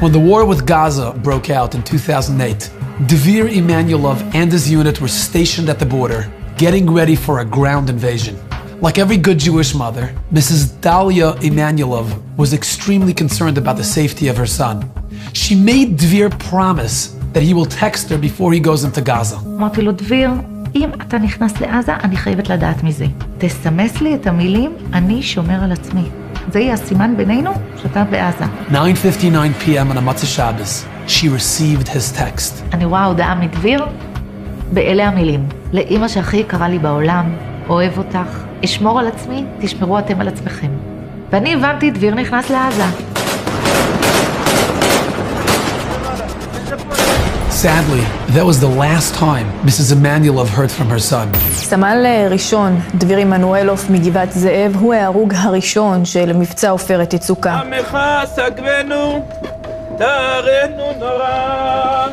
When the war with Gaza broke out in 2008, Dvir Emanuelov and his unit were stationed at the border, getting ready for a ground invasion. Like every good Jewish mother, Mrs. Dalia Emanuelov was extremely concerned about the safety of her son. She made Dvir promise that he will text her before he goes into Gaza. אמרתי לו, דביר, אם אתה נכנס לעזה, אני חייבת לדעת מזה. תסמס לי את המילים, אני שומר על עצמי. זה יהיה הסימן בינינו שאתה בעזה. 9:59 p.m. on a Motzei Shabbos, she received his text. אני רואה הודעה מדביר, באלה המילים. לאמא שהכי יקרה לי בעולם, אוהב אותך, אשמור על עצמי, תשמרו אתם על עצמכם. ואני הבנתי, דביר נכנס לעזה. Sadly, that was the last time Mrs. Emanuelov heard from her son. סמל ראשון, דביר עמנואלוב מגבעת זאב, הוא ההרוג הראשון של מבצע עופרת יצוקה. עמך סגבנו, תרנו נורא.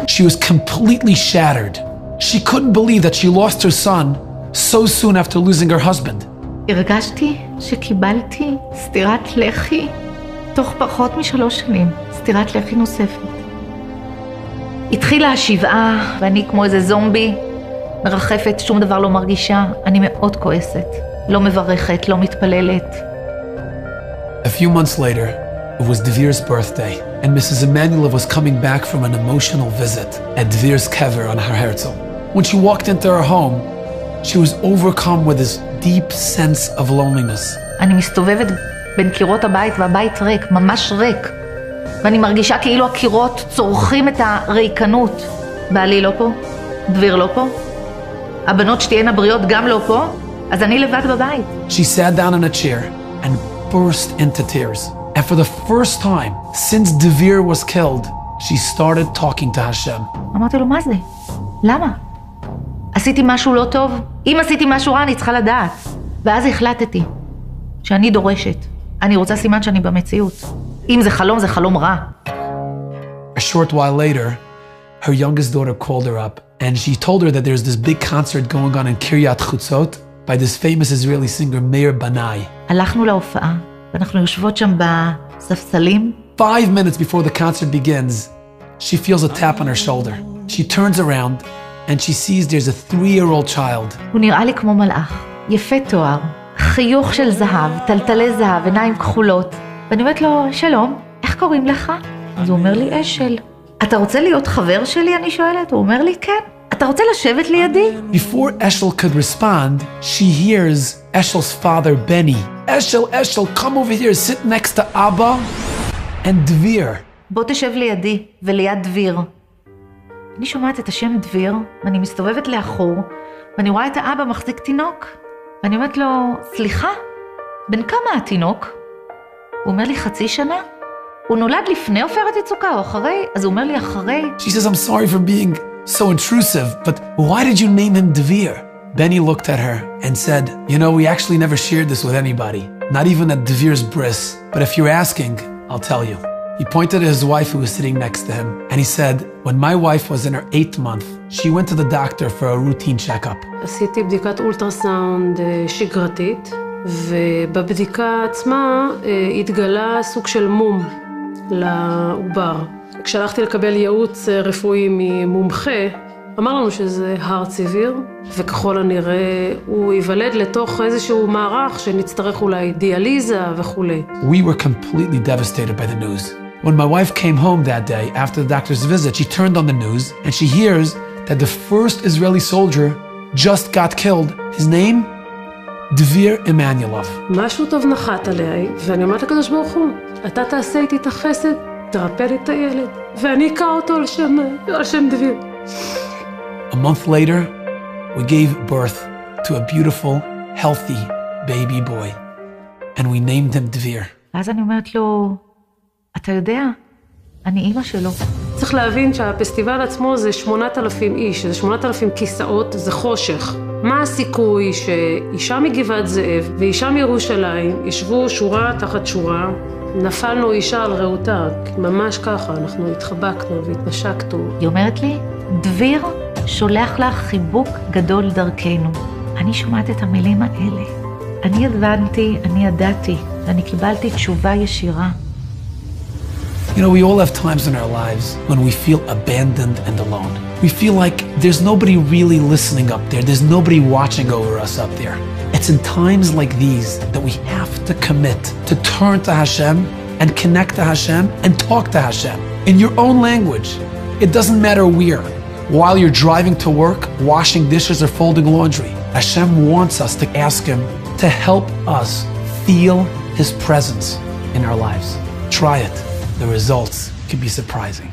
She was completely shattered. She couldn't believe that she lost her son so soon after losing her husband. הרגשתי שקיבלתי סטירת לחי תוך פחות מ3 שנים, סטירת לחי נוספת. התחילה השבעה, ואני כמו איזה זומבי, מרחפת, שום דבר לא מרגישה. אני מאוד כועסת, לא מברכת, לא מתפללת. A few months later, it was Dvir's birthday, and Mrs. Emanuelov was coming back from an emotional visit at Dvir's kever on Har Herzl. When she walked into her home, she was overcome with this deep sense of loneliness. אני מסתובבת בין קירות הבית, והבית ריק, ממש ריק. ואני מרגישה כאילו הקירות צורכים את הריקנות. בעלי לא פה, דביר לא פה, הבנות שתהיינה בריאות גם לא פה, אז אני לבד בבית. She sat down in a chair and burst into tears. And for the first time since Dvir was killed, she started talking to Hashem. אמרתי לו, מה זה? למה? עשיתי משהו לא טוב? אם עשיתי משהו רע, אני צריכה לדעת. ואז החלטתי שאני דורשת. אני רוצה סימן שאני במציאות. אם זה חלום, זה חלום רע. A short while later, her youngest daughter called her up, and she told her that there's this big concert going on in Kiryat Chutzot by this famous Israeli singer, Meir Banai. הלכנו להופעה, ואנחנו יושבות שם בספסלים. 5 minutes before the concert begins, she feels a tap on her shoulder. She turns around, and she sees there's a 3-year-old child. הוא נראה לי כמו מלאך, יפה תואר, חיוך של זהב, טלטלי זהב, עיניים כחולות. ואני אומרת לו, שלום, איך קוראים לך? אז הוא אומר לי, אשל. אתה רוצה להיות חבר שלי? אני שואלת. הוא אומר לי, כן. אתה רוצה לשבת לידי? Before Eshel could respond, she hears Eshel's father, Benny. Eshel, come over here, sit next to Abba and Dvir. בוא תשב לידי וליד דביר. אני שומעת את השם דביר, ואני מסתובבת לאחור, ואני רואה את האבא מחזיק תינוק. ואני אומרת לו, סליחה, בן כמה התינוק? הוא אומר לי, 0.5 שנה. הוא נולד לפני עופרת יצוקה או אחרי? אז הוא אומר לי, אחרי. She says, I'm sorry for being so intrusive, but why did you name him Dvir? Benny looked at her and said, you know, we actually never shared this with anybody, not even at Dvir's bris. But if you're asking, I'll tell you. He pointed at his wife who was sitting next to him, and he said, when my wife was in her 8th month, she went to the doctor for a routine checkup. עשיתי בדיקת אולטרסאונד שגרתית, ובבדיקה עצמה התגלה סוג של מום לעובר. כשהלכתי לקבל ייעוץ רפואי ממומחה, אמר לנו שזה הר ציביר, וככל הנראה הוא ייוולד לתוך איזשהו מערך שנצטרך אולי דיאליזה וכו'. We were completely devastated by the news. When my wife came home that day after the doctor's visit, she turned on the news and she hears that the first Israeli soldier just got killed. His name? Dvir Emanuelov. משהו טוב נחת עליי, ואני אומרת לקדוש ברוך הוא, אתה תעשה איתי את החסד, תרפא לי את הילד, ואני אקרא אותו על שם דביר. A month later, we gave birth to a beautiful, healthy baby boy, and we named him Dvir. אז אני אומרת לו, אתה יודע, אני אימא שלו. צריך להבין שהפסטיבל עצמו זה 8,000 איש, זה 8,000 כיסאות, זה חושך. מה הסיכוי שאישה מגבעת זאב ואישה מירושלים ישבו שורה תחת שורה, נפלנו אישה על רעותה, ממש ככה, אנחנו התחבקנו והתנשקנו. היא אומרת לי, דביר שולח לך חיבוק גדול דרכנו. אני שומעת את המילים האלה, אני הבנתי, אני ידעתי, ואני קיבלתי תשובה ישירה. You know, we all have times in our lives when we feel abandoned and alone. We feel like there's nobody really listening up there. There's nobody watching over us up there. It's in times like these that we have to commit to turn to Hashem and connect to Hashem and talk to Hashem in your own language. It doesn't matter where. While you're driving to work, washing dishes or folding laundry, Hashem wants us to ask Him to help us feel His presence in our lives. Try it. The results can be surprising.